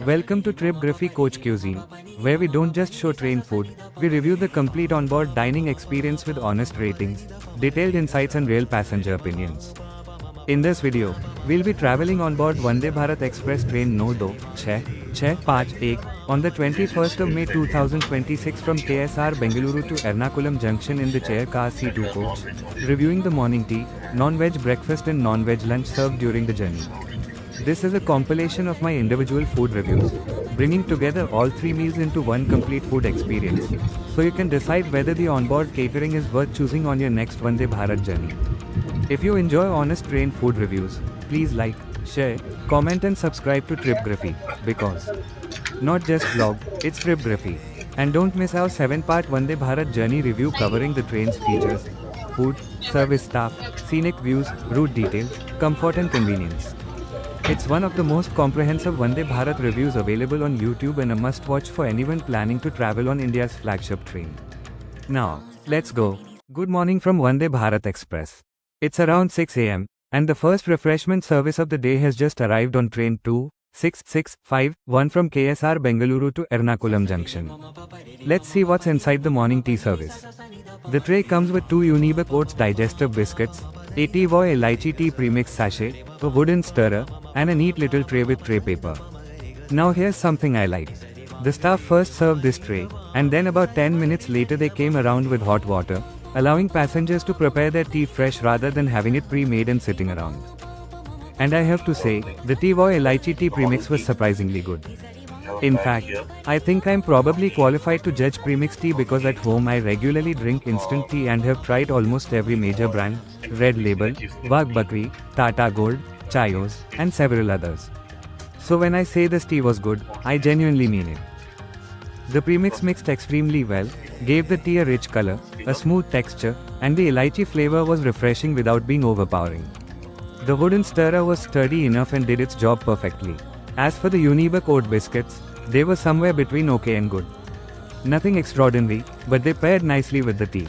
Welcome to Tripgraphy Coach Cuisine, where we don't just show train food, we review the complete onboard dining experience with honest ratings, detailed insights and real passenger opinions. In this video, we'll be traveling on board Vande Bharat Express train No. 2, 6, on the 21st of May 2026 from KSR Bengaluru to Ernakulam Junction in the Chair Car C2 coach, reviewing the morning tea, non-veg breakfast and non-veg lunch served during the journey. This is a compilation of my individual food reviews, bringing together all three meals into one complete food experience, so you can decide whether the onboard catering is worth choosing on your next Vande Bharat journey. If you enjoy honest train food reviews, please like, share, comment and subscribe to Tripgraphy, because not just vlog, it's Tripgraphy. And don't miss our 7-part Vande Bharat journey review covering the train's features, food, service staff, scenic views, route details, comfort and convenience. It's one of the most comprehensive Vande Bharat reviews available on YouTube and a must-watch for anyone planning to travel on India's flagship train. Now, let's go. Good morning from Vande Bharat Express. It's around 6 am, and the first refreshment service of the day has just arrived on train 26651 from KSR Bengaluru to Ernakulam Junction. Let's see what's inside the morning tea service. The tray comes with 2 Unibic Oats digestive biscuits, a Tea Voy Elaichi tea premix sachet, a wooden stirrer, and a neat little tray with tray paper. Now here's something I like. The staff first served this tray, and then about 10 minutes later they came around with hot water, allowing passengers to prepare their tea fresh rather than having it pre-made and sitting around. And I have to say, the Tea Voy Elaichi tea premix was surprisingly good. In fact, I think I'm probably qualified to judge premix tea because at home I regularly drink instant tea and have tried almost every major brand, Red Label, Wagh Bakri, Tata Gold, Chayos, and several others. So when I say this tea was good, I genuinely mean it. The premix mixed extremely well, gave the tea a rich color, a smooth texture, and the elaichi flavor was refreshing without being overpowering. The wooden stirrer was sturdy enough and did its job perfectly. As for the Unibic oat biscuits, they were somewhere between okay and good. Nothing extraordinary, but they paired nicely with the tea.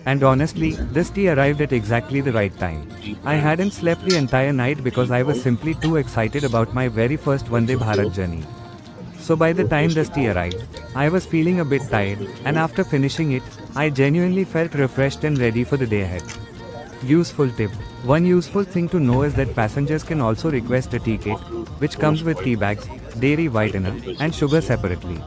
And honestly, this tea arrived at exactly the right time. I hadn't slept the entire night because I was simply too excited about my very first Vande Bharat journey. So by the time this tea arrived, I was feeling a bit tired, and after finishing it, I genuinely felt refreshed and ready for the day ahead. Useful tip. One useful thing to know is that passengers can also request a tea kit, which comes with tea bags, dairy whitener, and sugar separately.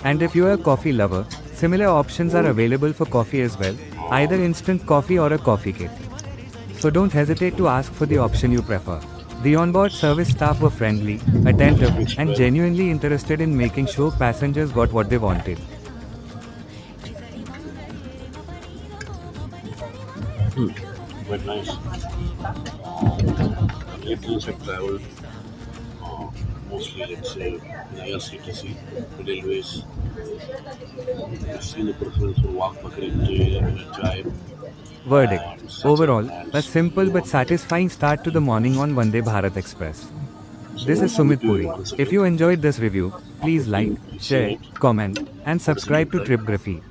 And if you are a coffee lover, similar options are available for coffee as well, either instant coffee or a coffee kit. So don't hesitate to ask for the option you prefer. The onboard service staff were friendly, attentive, and genuinely interested in making sure passengers got what they wanted. Quite nice. Airplanes have traveled mostly, let's say, in IRCTC, the railways. I've seen the preference for Wagh Bakri Chai. Verdict. Overall, a simple but satisfying start to the morning on Vande Bharat Express. This is Sumit Puri. If you enjoyed this review, please like, share, comment, and subscribe to Tripgraphy.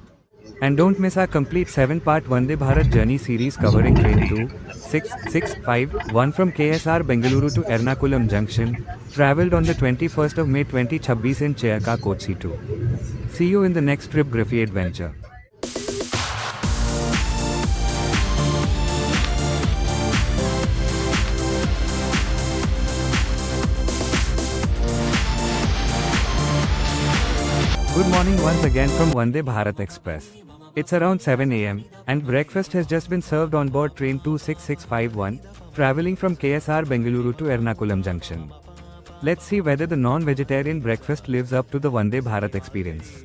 And don't miss our complete 7-part Vande Bharat journey series covering train 26651 from KSR Bengaluru to Ernakulam Junction, travelled on the 21st of May 2026 in Chair Car Coach C2. See you in the next Tripgraphy adventure. Good morning once again from Vande Bharat Express. It's around 7 am, and breakfast has just been served on board train 26651, travelling from KSR Bengaluru to Ernakulam Junction. Let's see whether the non-vegetarian breakfast lives up to the Vande Bharat experience.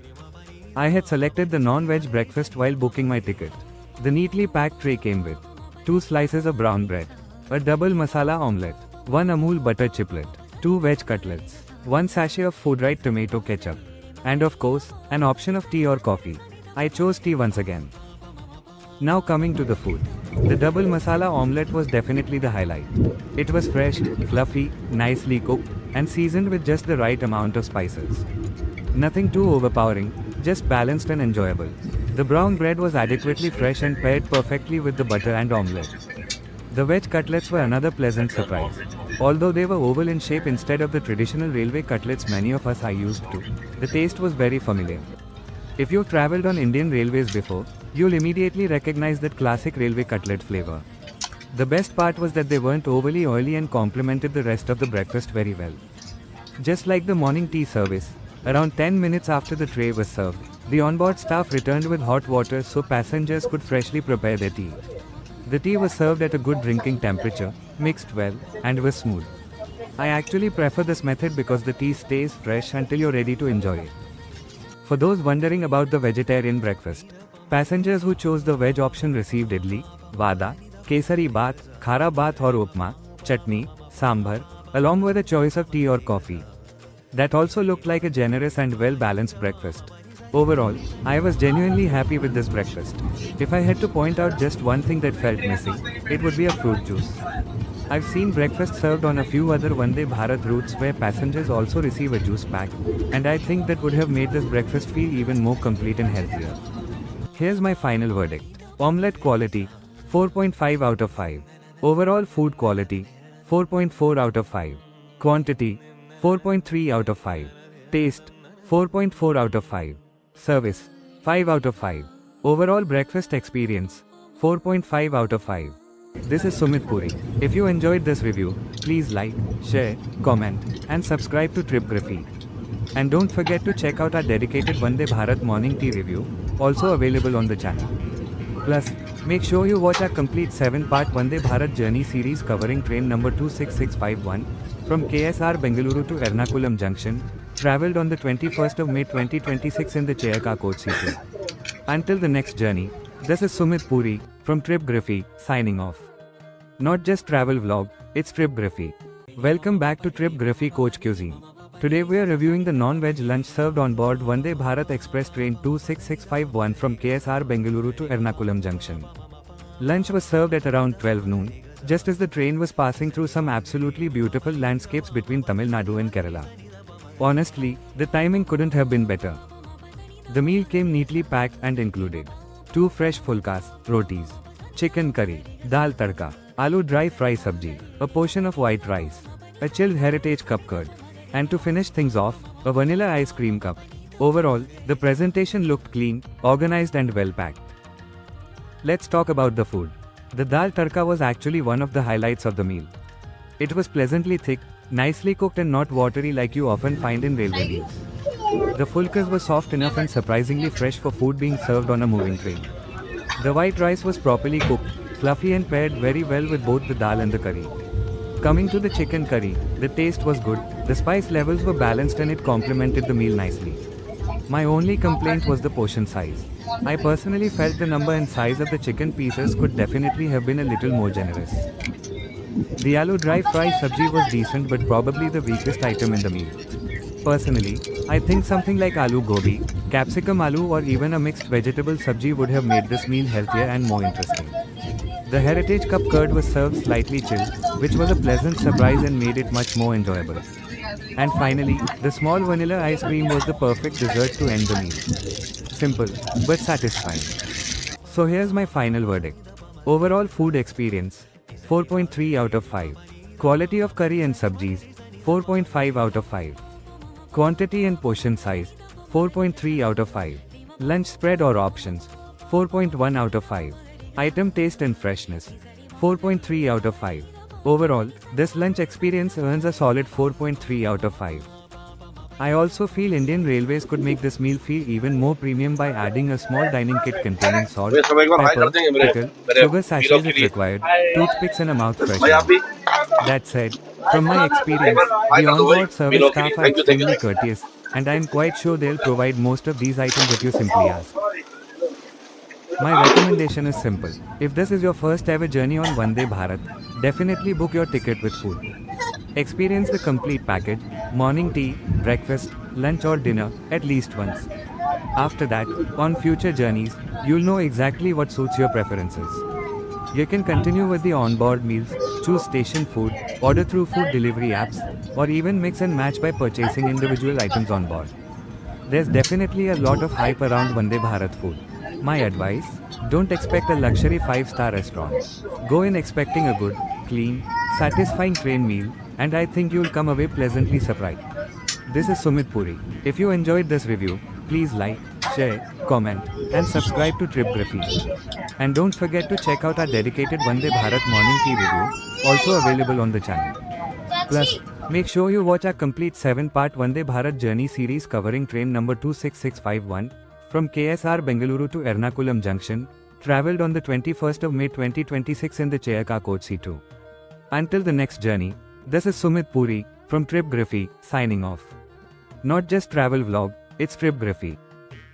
I had selected the non-veg breakfast while booking my ticket. The neatly packed tray came with 2 slices of brown bread, a double masala omelette, 1 Amul butter chiplet, 2 veg cutlets, 1 sachet of Foodrite tomato ketchup, and of course, an option of tea or coffee. I chose tea once again. Now coming to the food. The double masala omelette was definitely the highlight. It was fresh, fluffy, nicely cooked, and seasoned with just the right amount of spices. Nothing too overpowering, just balanced and enjoyable. The brown bread was adequately fresh and paired perfectly with the butter and omelette. The veg cutlets were another pleasant surprise. Although they were oval in shape instead of the traditional railway cutlets many of us are used to, the taste was very familiar. If you've travelled on Indian railways before, you'll immediately recognize that classic railway cutlet flavor. The best part was that they weren't overly oily and complemented the rest of the breakfast very well. Just like the morning tea service, around 10 minutes after the tray was served, the onboard staff returned with hot water so passengers could freshly prepare their tea. The tea was served at a good drinking temperature, mixed well, and was smooth. I actually prefer this method because the tea stays fresh until you're ready to enjoy it. For those wondering about the vegetarian breakfast, passengers who chose the veg option received idli, vada, kesari bath, khara bath or upma, chutney, sambar, along with a choice of tea or coffee. That also looked like a generous and well-balanced breakfast. Overall, I was genuinely happy with this breakfast. If I had to point out just one thing that felt missing, it would be a fruit juice. I've seen breakfast served on a few other Vande Bharat routes where passengers also receive a juice pack, and I think that would have made this breakfast feel even more complete and healthier. Here's my final verdict. Omelette quality, 4.5 out of 5. Overall food quality, 4.4 out of 5. Quantity, 4.3 out of 5. Taste, 4.4 out of 5. Service, 5 out of 5. Overall breakfast experience, 4.5 out of 5. This is Sumit Puri. If you enjoyed this review, please like, share, comment, and subscribe to Tripgraphy. And don't forget to check out our dedicated Vande Bharat morning tea review, also available on the channel. Plus, make sure you watch our complete 7-part Vande Bharat journey series covering train number 26651 from KSR Bengaluru to Ernakulam Junction, travelled on the 21st of May 2026 in the Chayaka coach season. Until the next journey, this is Sumit Puri from Tripgraphy signing off. Not just travel vlog, it's Tripgraphy. Welcome back to Tripgraphy Coach Cuisine. Today we are reviewing the non-veg lunch served on board Vande Bharat Express train 26651 from KSR Bengaluru to Ernakulam Junction. Lunch was served at around 12 noon, just as the train was passing through some absolutely beautiful landscapes between Tamil Nadu and Kerala. Honestly, the timing couldn't have been better. The meal came neatly packed and included 2 fresh fulkas, rotis, chicken curry, dal tadka, aloo dry fry sabji, a portion of white rice, a chilled heritage cup curd, and to finish things off, a vanilla ice cream cup. Overall, the presentation looked clean, organized and well packed. Let's talk about the food. The dal tadka was actually one of the highlights of the meal. It was pleasantly thick, nicely cooked and not watery like you often find in railway meals. The fulkas were soft enough and surprisingly fresh for food being served on a moving train. The white rice was properly cooked, fluffy and paired very well with both the dal and the curry. Coming to the chicken curry, the taste was good, the spice levels were balanced and it complemented the meal nicely. My only complaint was the portion size. I personally felt the number and size of the chicken pieces could definitely have been a little more generous. The aloo dry fry sabji was decent but probably the weakest item in the meal. Personally, I think something like aloo gobi, capsicum aloo or even a mixed vegetable sabji would have made this meal healthier and more interesting. The heritage cup curd was served slightly chilled, which was a pleasant surprise and made it much more enjoyable. And finally, the small vanilla ice cream was the perfect dessert to end the meal. Simple, but satisfying. So here's my final verdict. Overall food experience, 4.3 out of 5. Quality of curry and sabjis, 4.5 out of 5. Quantity and portion size, 4.3 out of 5. Lunch spread or options, 4.1 out of 5. Item taste and freshness, 4.3 out of 5. Overall, this lunch experience earns a solid 4.3 out of 5. I also feel Indian Railways could make this meal feel even more premium by adding a small dining kit containing salt, pepper, pickle, sugar sachets if required, toothpicks and a mouth freshener. That said, from my experience, the onboard service staff are extremely courteous, and I am quite sure they'll provide most of these items if you simply ask. My recommendation is simple. If this is your first ever journey on Vande Bharat, definitely book your ticket with food. Experience the complete package, morning tea, breakfast, lunch or dinner, at least once. After that, on future journeys, you'll know exactly what suits your preferences. You can continue with the onboard meals, choose station food, order through food delivery apps, or even mix and match by purchasing individual items on board. There's definitely a lot of hype around Vande Bharat food. My advice: don't expect a luxury 5-star restaurant. Go in expecting a good, clean, satisfying train meal, and I think you'll come away pleasantly surprised. This is Sumit Puri. If you enjoyed this review, please like, share, comment, and subscribe to Tripgraphy. And don't forget to check out our dedicated Vande Bharat morning tea review, also available on the channel. Plus, make sure you watch our complete 7-part Vande Bharat journey series covering train number 26651 from KSR Bengaluru to Ernakulam Junction, travelled on the 21st of May 2026 in the Chayaka coach C2. Until the next journey, this is Sumit Puri from Tripgraphy signing off. Not just travel vlog, it's Tripgraphy.